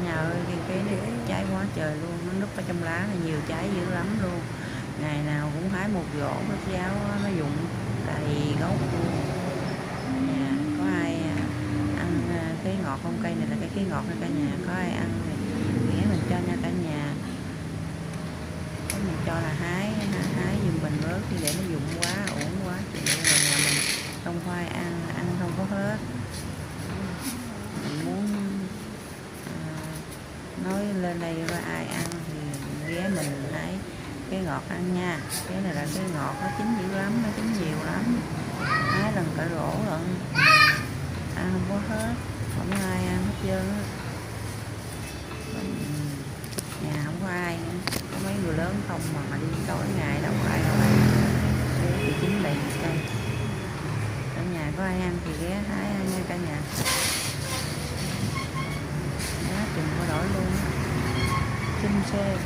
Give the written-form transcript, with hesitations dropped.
nhà ơi, cái này trái quá trời luôn, nó núp ở trong lá này, nhiều trái dữ lắm luôn. Ngày nào cũng hái một rổ hết giáo nó rụng đầy gốc luôn. Nhà có ai ăn cái ngọt không? Cây này là cái ngọt nha cả nhà, có ai ăn thì ghé mình cho nha cả nhà. Có mình cho là hái giùm mình bớt chứ để nó rụng quá ổn quá chị, rồi nhà mình không khoai ăn không có hết. Mình muốn nói lên đây có ai ăn thì ghé mình hái cái ngọt ăn nha. Cái này là cái ngọt nó chín dữ lắm, nó chín nhiều lắm, hái lần cả rổ lận, ăn không có hết, không có ai ăn hết trơn á. Nhà không có ai nữa, có mấy người lớn không mà đi tối ngày đâu có ai đâu ăn. Thì chín đầy cây. Ở nhà có ai ăn thì ghé hái ăn nha cả nhà. Giá chừng có đổi luôn, xinh xê.